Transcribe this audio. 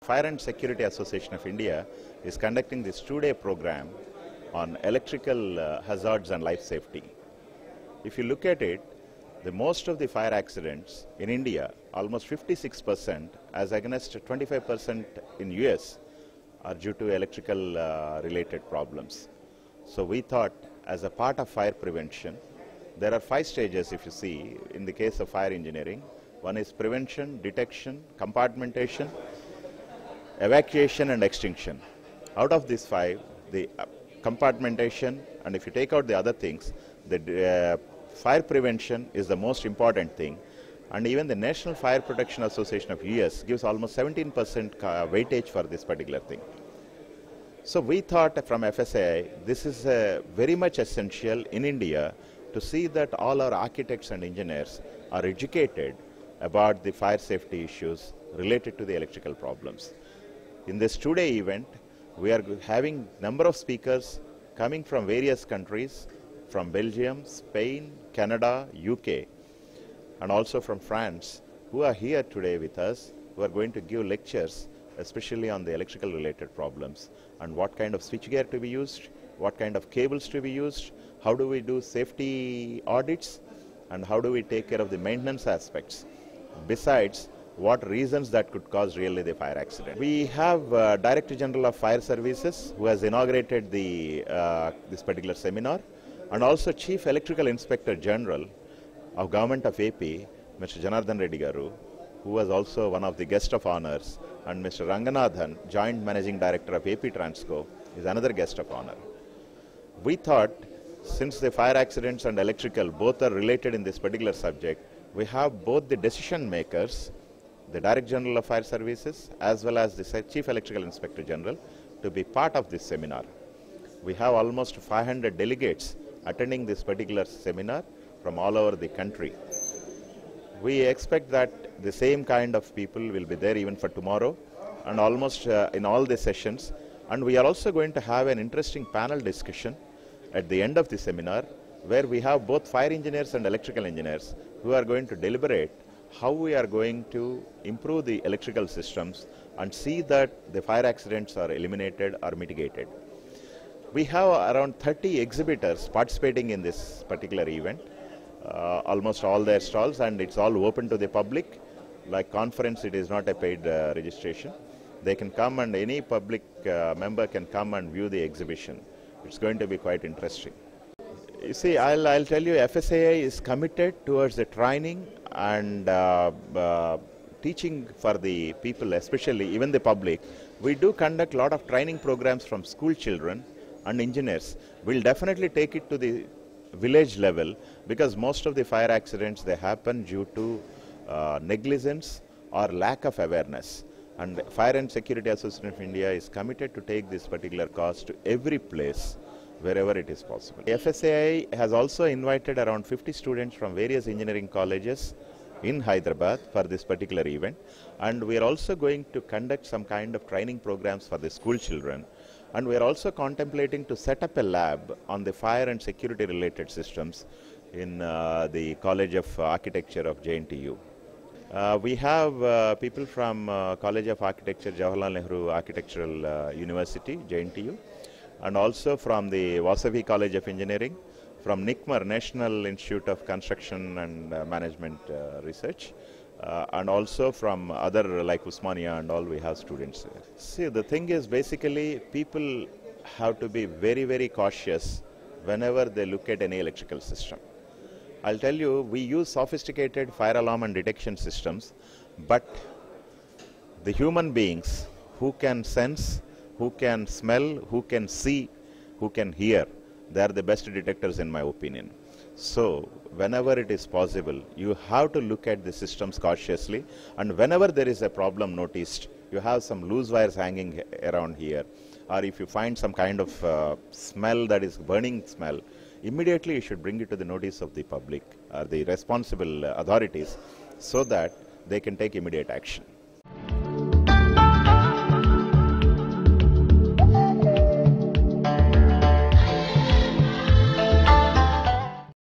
Fire and Security Association of India is conducting this two-day program on electrical hazards and life safety. If you look at it, the most of the fire accidents in India, almost 56% as against 25% in US, are due to electrical related problems. So we thought, as a part of fire prevention, there are 5 stages if you see in the case of fire engineering. One is prevention, detection, compartmentation, evacuation and extinction. Out of these 5, the compartmentation, and if you take out the other things, the fire prevention is the most important thing. And even the National Fire Protection Association of US gives almost 17% weightage for this particular thing. So we thought from FSAI, this is very much essential in India to see that all our architects and engineers are educated about the fire safety issues related to the electrical problems. In this two-day event, we are having number of speakers coming from various countries, from Belgium, Spain, Canada, UK, and also from France, who are here today with us, who are going to give lectures, especially on the electrical related problems, and what kind of switchgear to be used, what kind of cables to be used, how do we do safety audits, and how do we take care of the maintenance aspects, besides what reasons that could cause really the fire accident. We have Director General of Fire Services who has inaugurated this particular seminar, and also Chief Electrical Inspector General of Government of AP, Mr. Janardhan Reddy Garu, who was also one of the guest of honors, and Mr. Ranganathan, Joint Managing Director of AP Transco, is another guest of honor. We thought, since the fire accidents and electrical both are related in this particular subject, we have both the decision makers, the Director General of Fire Services, as well as the Chief Electrical Inspector General, to be part of this seminar. We have almost 500 delegates attending this particular seminar from all over the country. We expect that the same kind of people will be there even for tomorrow, and almost in all the sessions. And we are also going to have an interesting panel discussion at the end of the seminar, where we have both fire engineers and electrical engineers who are going to deliberate how we are going to improve the electrical systems and see that the fire accidents are eliminated or mitigated. We have around 30 exhibitors participating in this particular event, almost all their stalls, and it's all open to the public. Like conference, it is not a paid registration. They can come, and any public member can come and view the exhibition. It's going to be quite interesting. You see, I'll tell you, FSAI is committed towards the training and teaching for the people, especially even the public. We do conduct a lot of training programs from school children and engineers. We'll definitely take it to the village level, because most of the fire accidents, they happen due to negligence or lack of awareness. And Fire and Security Association of India is committed to take this particular cause to every place wherever it is possible. FSAI has also invited around 50 students from various engineering colleges in Hyderabad for this particular event, and we are also going to conduct some kind of training programs for the school children, and we are also contemplating to set up a lab on the fire and security related systems in the College of Architecture of JNTU. We have people from College of Architecture, Jawaharlal Nehru Architectural University, JNTU, and also from the Vasavi College of Engineering, from NICMER, National Institute of Construction and Management Research, and also from other like Usmania and all, we have students there. See, the thing is, basically people have to be very, very cautious whenever they look at any electrical system. I'll tell you, we use sophisticated fire alarm and detection systems, but the human beings who can sense, who can smell, who can see, who can hear, they are the best detectors in my opinion. So whenever it is possible, you have to look at the systems cautiously, and whenever there is a problem noticed, you have some loose wires hanging around here, or if you find some kind of smell that is burning smell, immediately you should bring it to the notice of the public or the responsible authorities, so that they can take immediate action.